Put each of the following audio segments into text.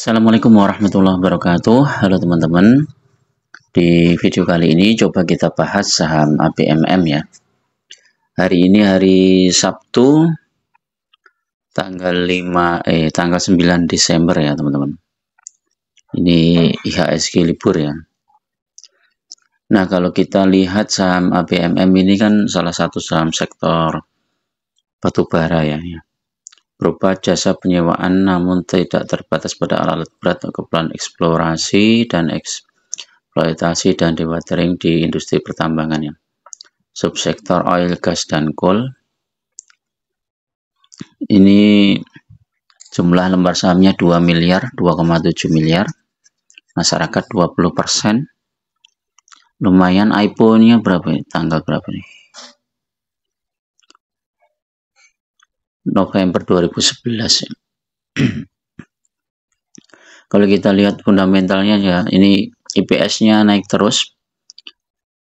Assalamualaikum warahmatullahi wabarakatuh. Halo teman-teman. Di video kali ini coba kita bahas saham ABMM ya. Hari ini hari Sabtu tanggal 9 Desember ya teman-teman. Ini IHSG libur ya. Nah, kalau kita lihat saham ABMM ini kan salah satu saham sektor batubara ya. Berupa jasa penyewaan namun tidak terbatas pada alat berat atau keperluan eksplorasi dan eksploitasi dan dewatering di industri pertambangan ya. Subsektor oil, gas, dan coal. Ini jumlah lembar sahamnya 2 miliar, 2,7 miliar. Masyarakat 20%. Lumayan. IPO-nya berapa nih? Tanggal berapa nih? November 2011 ya. Kalau kita lihat fundamentalnya ya, ini IPS-nya naik terus.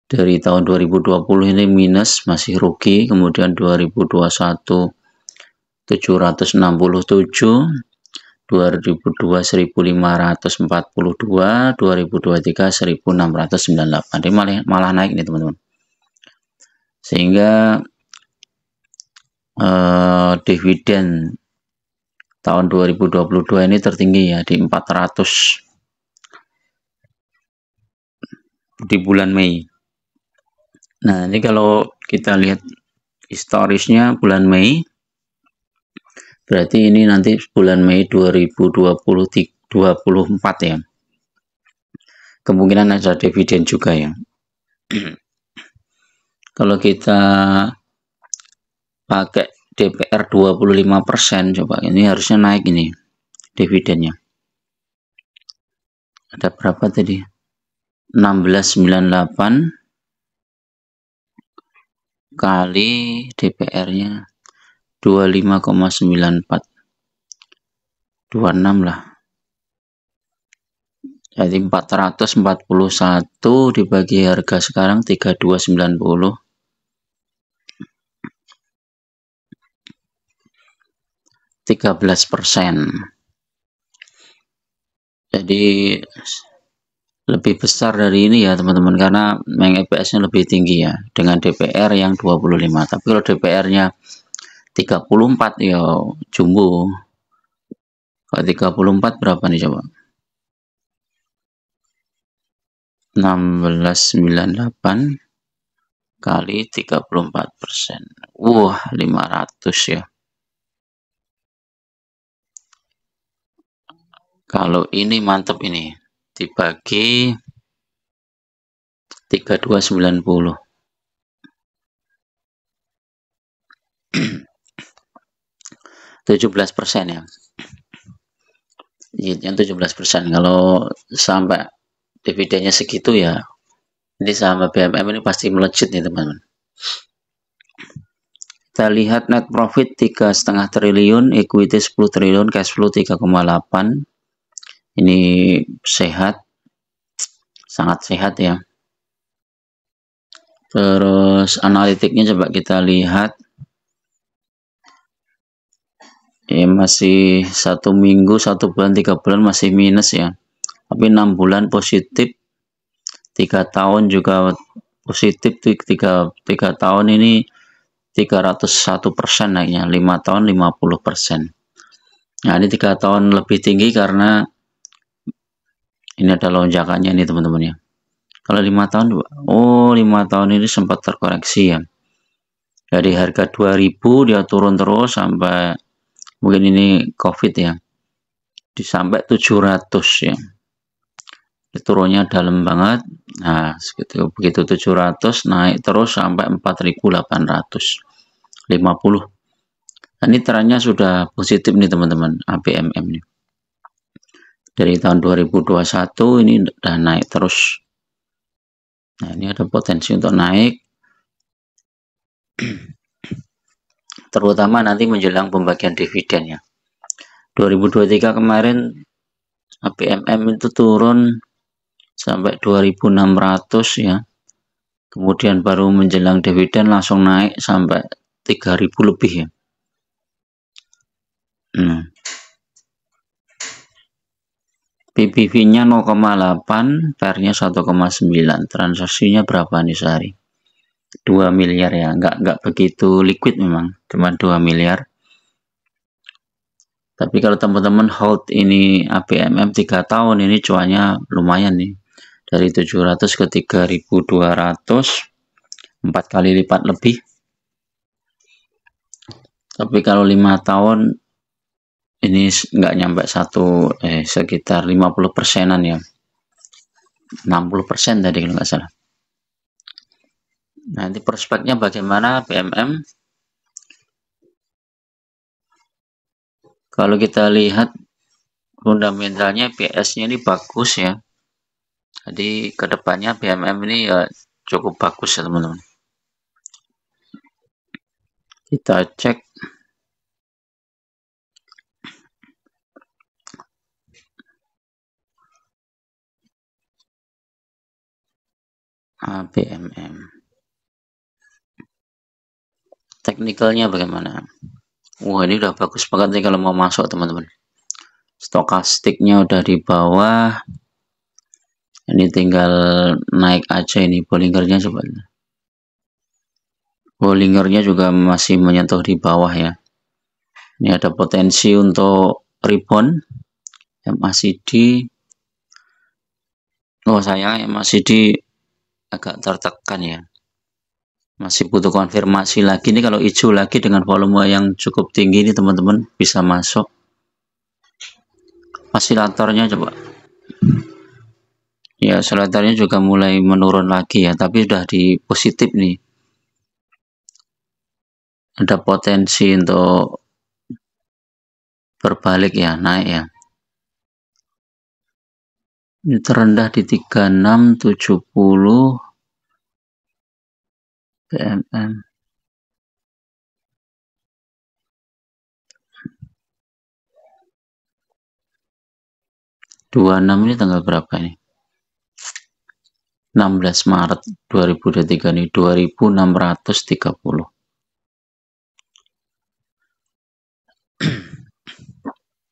Dari tahun 2020 ini minus, masih rugi. Kemudian 2021 767, 2002 1542, 2023 1698. Ini malah naik nih teman-teman. Sehingga dividen tahun 2022 ini tertinggi ya, di 400 di bulan Mei. Nah, ini kalau kita lihat historisnya bulan Mei, berarti ini nanti bulan Mei 2024 ya. Kemungkinan ada dividen juga ya. Kalau kita pakai DPR 25%, coba ini harusnya naik ini dividennya. Ada berapa tadi? 1698 kali DPR-nya 25,94, 26 lah. Jadi 441 dibagi harga sekarang 3290. 13%. Jadi lebih besar dari ini ya teman-teman, karena EPS-nya lebih tinggi ya, dengan DPR yang 25. Tapi kalau DPR-nya 34 ya jumbo. Kalau 34 berapa nih coba? 1698 kali 34%. Wah, 500 ya. Kalau ini mantap ini. Dibagi 3290. 17% ya. Yang 17%. Kalau sampai dividennya segitu ya, ini saham BMM ini pasti melejit nih teman-teman. Kita lihat net profit 3,5 triliun, equity 10 triliun, cash flow 3,8. Ini sehat, sangat sehat ya. Terus analitiknya coba kita lihat. Ya, masih 1 minggu, 1 bulan, 3 bulan masih minus ya. Tapi 6 bulan positif, 3 tahun juga positif. 3 tahun ini 301% naiknya, 5 tahun 50%. Nah, ini 3 tahun lebih tinggi karena ini ada lonjakannya nih teman-teman ya. Kalau 5 tahun, oh 5 tahun ini sempat terkoreksi ya. Dari harga 2000 dia turun terus sampai, mungkin ini COVID ya, sampai 700 ya. Turunnya dalam banget. Nah, begitu 700 naik terus sampai 4850. Nah, ini trennya sudah positif nih teman-teman, ABMM nih. Dari tahun 2021 ini udah naik terus. Nah, ini ada potensi untuk naik. Terutama nanti menjelang pembagian dividen ya. 2023 kemarin ABMM itu turun sampai 2600 ya. Kemudian baru menjelang dividen langsung naik sampai 3000 lebih ya. PBV-nya 0,8, PER-nya 1,9. Transaksinya berapa nih sehari? 2 miliar ya, nggak begitu liquid memang, cuma 2 miliar. Tapi kalau teman-teman hold ini ABMM 3 tahun, ini cuannya lumayan nih. Dari 700 ke 3.200, 4 kali lipat lebih. Tapi kalau 5 tahun, ini nggak nyampe sekitar 50%-an ya. 60% tadi kalau nggak salah. Nanti prospeknya bagaimana BMM? Kalau kita lihat fundamentalnya PS-nya ini bagus ya. Jadi kedepannya BMM ini ya cukup bagus ya teman-teman. Kita cek ABMM. Teknikalnya bagaimana? Wah, ini udah bagus banget nih kalau mau masuk teman-teman. Stokastiknya udah di bawah. Ini tinggal naik aja ini Bollingernya coba. Bollingernya juga masih menyentuh di bawah ya. Ini ada potensi untuk rebound. MACD. Oh sayang MACD agak tertekan ya. Masih butuh konfirmasi lagi nih, kalau hijau lagi dengan volume yang cukup tinggi ini teman-teman bisa masuk. Osilatornya coba. Ya, osilatornya juga mulai menurun lagi ya, tapi sudah di positif nih. Ada potensi untuk berbalik ya, naik ya. Ini terendah di 3670 BMM. Ini tanggal berapa ini? 16 Maret 2023 nih, 2630.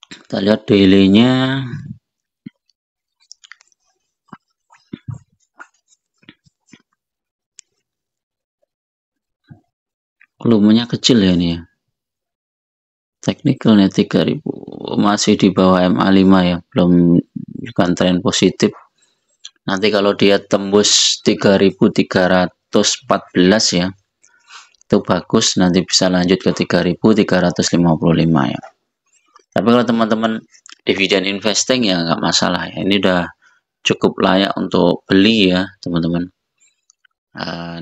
Kita lihat daily-nya. Volumenya kecil ya ini ya. Technicalnya 3000, masih di bawah MA5 ya, belum bukan tren positif. Nanti kalau dia tembus 3314 ya, itu bagus, nanti bisa lanjut ke 3355 ya. Tapi kalau teman-teman dividen investing ya nggak masalah ya, ini udah cukup layak untuk beli ya teman-teman.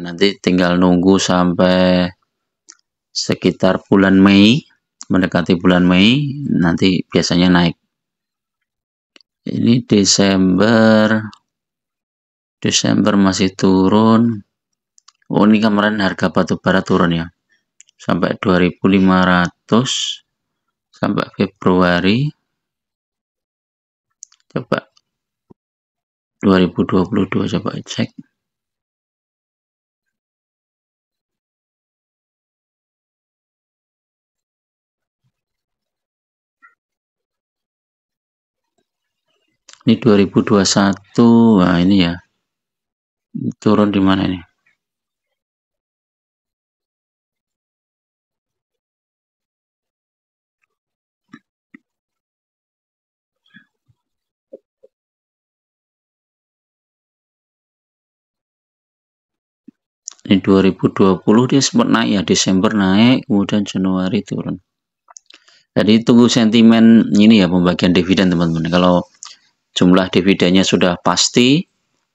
Nanti tinggal nunggu sampai sekitar bulan Mei, mendekati bulan Mei, nanti biasanya naik. Ini Desember masih turun. Oh, ini kemarin harga batubara turun ya, sampai 2500 sampai Februari. Coba 2022 coba cek. Ini 2021. Nah, ini ya. Turun di mana ini? Ini 2020 dia sempat naik ya, Desember naik, kemudian Januari turun. Jadi tunggu sentimen ini ya, pembagian dividen teman-teman. Kalau jumlah dividennya sudah pasti,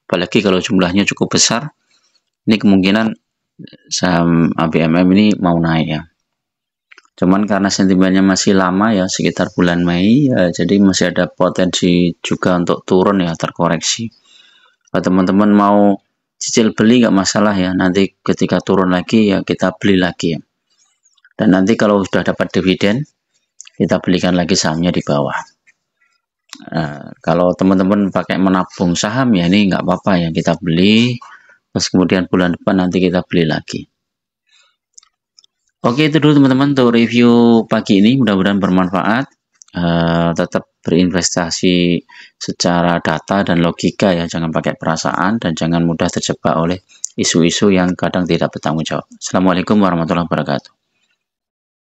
apalagi kalau jumlahnya cukup besar, ini kemungkinan saham ABMM ini mau naik ya. Cuman karena sentimennya masih lama ya, sekitar bulan Mei ya, jadi masih ada potensi juga untuk turun ya, terkoreksi. Kalau teman-teman mau cicil beli nggak masalah ya, nanti ketika turun lagi ya kita beli lagi ya. Dan nanti kalau sudah dapat dividen, kita belikan lagi sahamnya di bawah. Kalau teman-teman pakai menabung saham ya ini nggak apa-apa ya, kita beli, terus kemudian bulan depan nanti kita beli lagi. Oke, itu dulu teman-teman untuk review pagi ini, mudah-mudahan bermanfaat. tetap berinvestasi secara data dan logika ya, jangan pakai perasaan dan jangan mudah terjebak oleh isu-isu yang kadang tidak bertanggung jawab. Assalamualaikum warahmatullahi wabarakatuh.